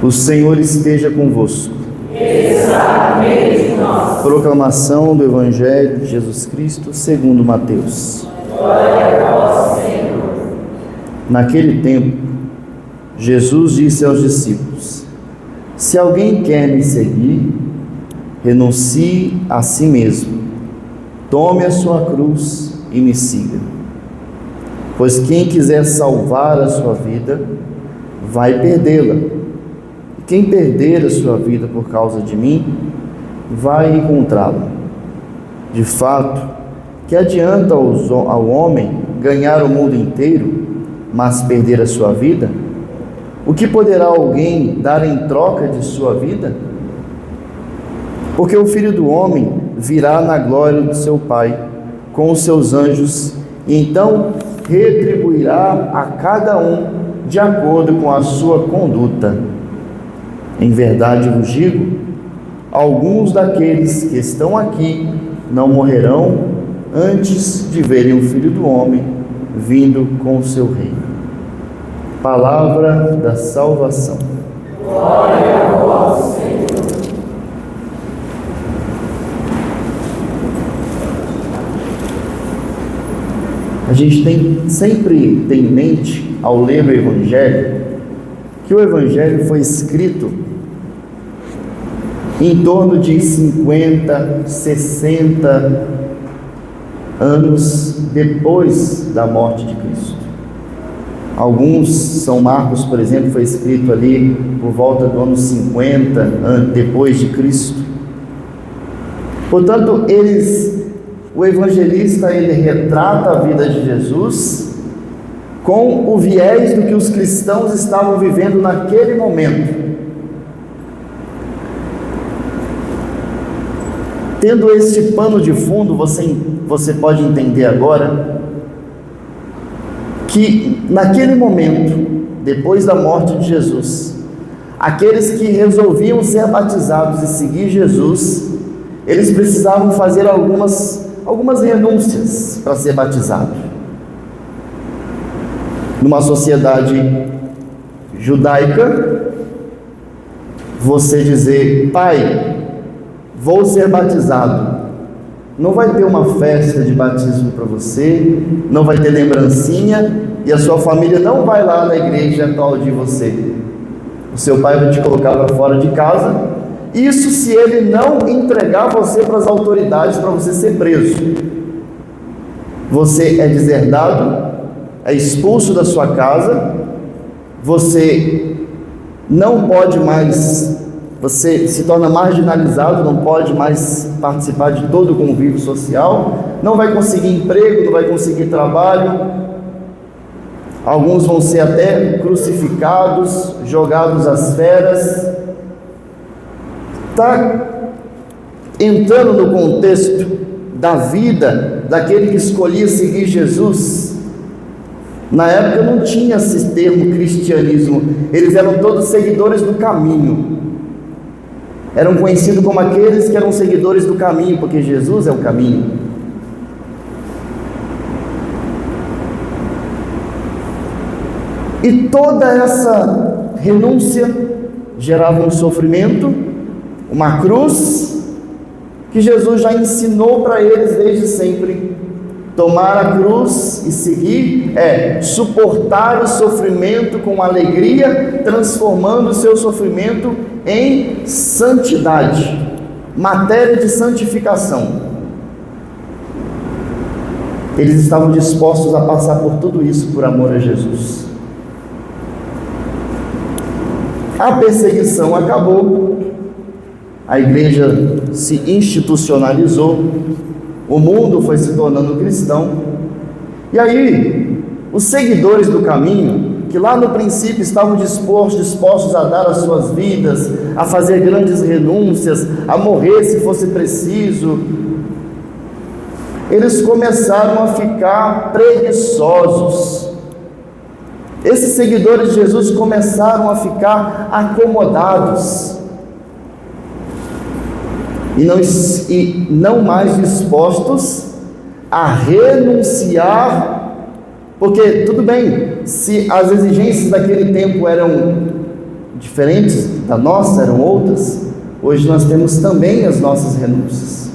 O Senhor esteja convosco. Está no meio de nós. Proclamação do Evangelho de Jesus Cristo segundo Mateus. Glória a vós, Senhor. Naquele tempo, Jesus disse aos discípulos: Se alguém quer me seguir, renuncie a si mesmo, tome a sua cruz e me siga. Pois quem quiser salvar a sua vida, vai perdê-la. E quem perder a sua vida por causa de mim, vai encontrá-la. De fato, que adianta ao homem ganhar o mundo inteiro, mas perder a sua vida? O que poderá alguém dar em troca de sua vida? Porque o Filho do Homem virá na glória do seu Pai, com os seus anjos, e então retribuirá a cada um de acordo com a sua conduta. Em verdade vos digo, alguns daqueles que estão aqui não morrerão antes de verem o Filho do Homem vindo com o seu reino. Palavra da salvação. Glória a vós, Senhor. A gente sempre tem em mente, ao ler o Evangelho, que o Evangelho foi escrito em torno de 50, 60 anos depois da morte de Cristo. Alguns, São Marcos, por exemplo, foi escrito ali por volta do ano 50 depois de Cristo. Portanto, o evangelista ele retrata a vida de Jesus com o viés do que os cristãos estavam vivendo naquele momento. Tendo este pano de fundo, você pode entender agora que naquele momento, depois da morte de Jesus, aqueles que resolviam ser batizados e seguir Jesus, eles precisavam fazer algumas renúncias para ser batizado. Numa sociedade judaica, você dizer: pai, vou ser batizado, não vai ter uma festa de batismo para você, não vai ter lembrancinha, e a sua família não vai lá na igreja aplaudir você. O seu pai vai te colocar para fora de casa. Isso se ele não entregar você para as autoridades para você ser preso. Você é deserdado, é expulso da sua casa, você não pode mais, você se torna marginalizado, não pode mais participar de todo o convívio social, não vai conseguir emprego, não vai conseguir trabalho. Alguns vão ser até crucificados, jogados às feras. Está entrando no contexto da vida daquele que escolhia seguir Jesus. Na época não tinha esse termo cristianismo, eles eram todos seguidores do caminho, eram conhecidos como aqueles que eram seguidores do caminho, porque Jesus é o caminho. E toda essa renúncia gerava um sofrimento, uma cruz, que Jesus já ensinou para eles desde sempre. Tomar a cruz e seguir é suportar o sofrimento com alegria, transformando o seu sofrimento em santidade, matéria de santificação. Eles estavam dispostos a passar por tudo isso por amor a Jesus. A perseguição acabou, a igreja se institucionalizou, o mundo foi se tornando cristão, e aí os seguidores do caminho, que lá no princípio estavam dispostos a dar as suas vidas, a fazer grandes renúncias, a morrer se fosse preciso, eles começaram a ficar preguiçosos. Esses seguidores de Jesus começaram a ficar acomodados e não mais dispostos a renunciar, porque tudo bem, se as exigências daquele tempo eram diferentes da nossa, eram outras, hoje nós temos também as nossas renúncias.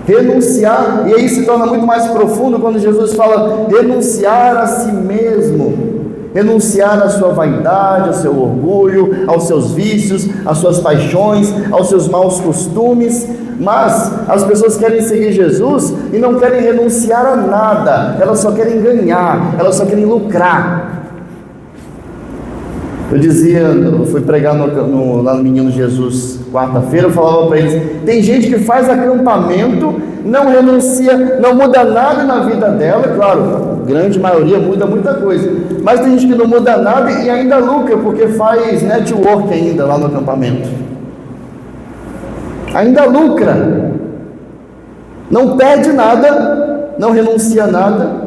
Renunciar, e aí se torna muito mais profundo quando Jesus fala renunciar a si mesmo, renunciar à sua vaidade, ao seu orgulho, aos seus vícios, às suas paixões, aos seus maus costumes. Mas as pessoas querem seguir Jesus e não querem renunciar a nada, elas só querem ganhar, elas só querem lucrar. Eu fui pregar lá no Menino Jesus quarta-feira, eu falava para eles, tem gente que faz acampamento, não renuncia, não muda nada na vida dela, claro, a grande maioria muda muita coisa, mas tem gente que não muda nada e ainda lucra, porque faz network ainda lá no acampamento, ainda lucra, não perde nada, não renuncia nada,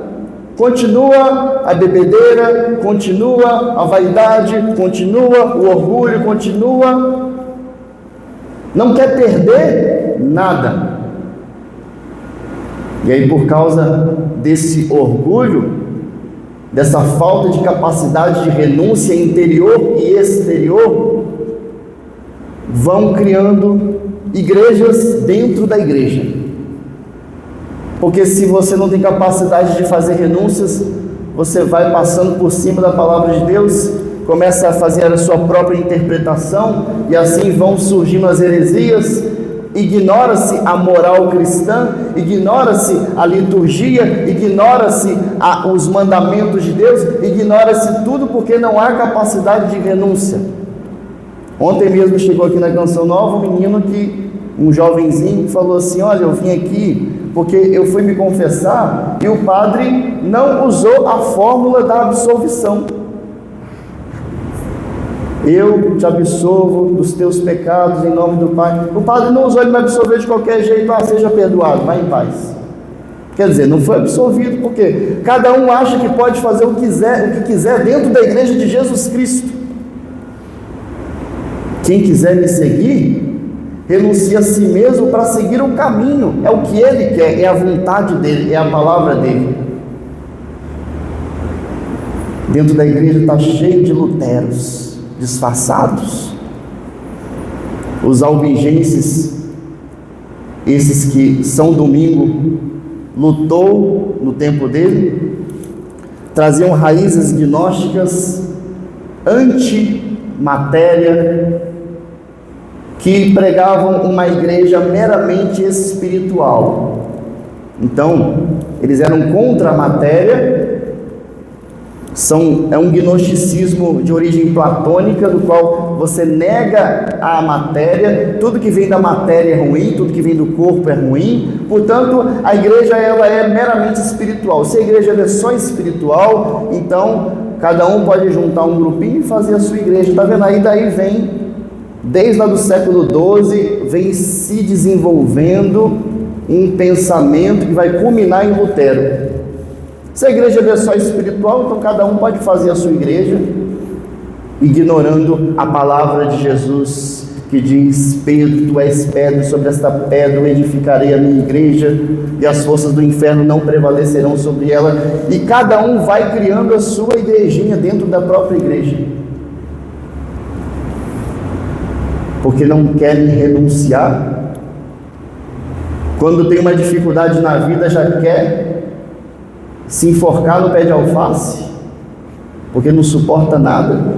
continua a bebedeira, continua a vaidade, continua o orgulho, continua, não quer perder nada. E aí, por causa desse orgulho, dessa falta de capacidade de renúncia interior e exterior, vão criando igrejas dentro da igreja. Porque se você não tem capacidade de fazer renúncias, você vai passando por cima da palavra de Deus, começa a fazer a sua própria interpretação, e assim vão surgindo as heresias, ignora-se a moral cristã, ignora-se a liturgia, ignora-se os mandamentos de Deus, ignora-se tudo porque não há capacidade de renúncia. Ontem mesmo chegou aqui na Canção Nova um jovenzinho, falou assim, olha, eu vim aqui porque eu fui me confessar e o padre não usou a fórmula da absolvição. Eu te absolvo dos teus pecados em nome do Pai. O padre não usou, ele me absolveu de qualquer jeito, seja perdoado, vai em paz. Quer dizer, não foi absolvido porque cada um acha que pode fazer o que quiser dentro da igreja de Jesus Cristo. Quem quiser me seguir, renuncia a si mesmo para seguir o caminho, é o que ele quer, é a vontade dele, é a palavra dele. Dentro da igreja está cheio de luteros disfarçados, os albigenses, esses que São Domingo lutou no tempo dele, traziam raízes gnósticas, anti-matéria, que pregavam uma igreja meramente espiritual. Então, eles eram contra a matéria, é um gnosticismo de origem platônica, do qual você nega a matéria, tudo que vem da matéria é ruim, tudo que vem do corpo é ruim, portanto, a igreja ela é meramente espiritual. Se a igreja é só espiritual, então, cada um pode juntar um grupinho e fazer a sua igreja, está vendo aí? Daí vem, desde lá do século XII, vem se desenvolvendo um pensamento que vai culminar em Lutero. Se a igreja é só espiritual, então cada um pode fazer a sua igreja, ignorando a palavra de Jesus, que diz, Pedro, tu és pedra, sobre esta pedra eu edificarei a minha igreja, e as forças do inferno não prevalecerão sobre ela, e cada um vai criando a sua igrejinha dentro da própria igreja, porque não querem renunciar. Quando tem uma dificuldade na vida, já quer se enforcar no pé de alface, porque não suporta nada.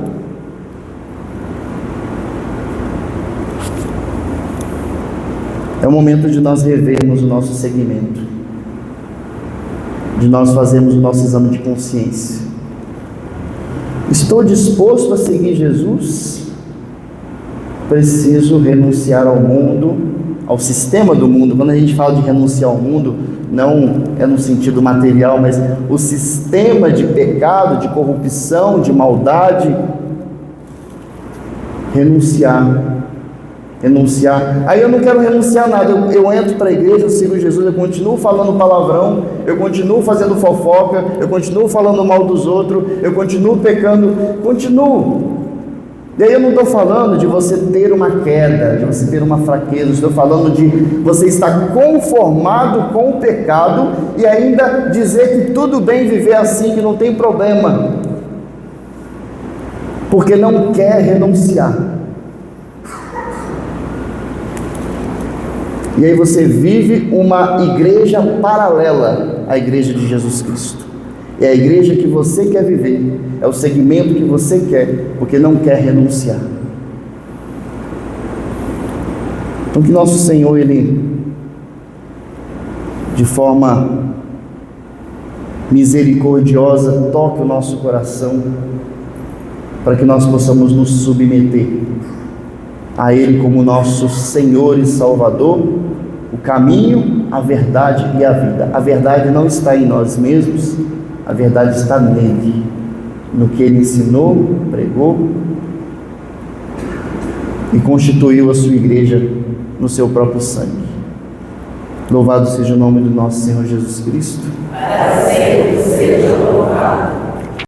É o momento de nós revermos o nosso segmento, de nós fazermos o nosso exame de consciência. Estou disposto a seguir Jesus? Preciso renunciar ao mundo, ao sistema do mundo. Quando a gente fala de renunciar ao mundo, não é no sentido material, mas o sistema de pecado, de corrupção, de maldade. Renunciar. Aí eu não quero renunciar a nada, eu entro para a igreja, eu sigo Jesus, eu continuo falando palavrão, eu continuo fazendo fofoca, eu continuo falando mal dos outros, eu continuo pecando, continuo. E aí eu não estou falando de você ter uma queda, de você ter uma fraqueza, estou falando de você estar conformado com o pecado e ainda dizer que tudo bem viver assim, que não tem problema. porque não quer renunciar. E aí você vive uma igreja paralela à igreja de Jesus Cristo. É a igreja que você quer viver, é o segmento que você quer, porque não quer renunciar. Então que nosso Senhor, Ele, de forma misericordiosa, toque o nosso coração, para que nós possamos nos submeter a Ele como nosso Senhor e Salvador, o caminho, a verdade e a vida. A verdade não está em nós mesmos, a verdade está nele, no que Ele ensinou, pregou e constituiu a sua igreja no seu próprio sangue. Louvado seja o nome do nosso Senhor Jesus Cristo. Para sempre seja louvado.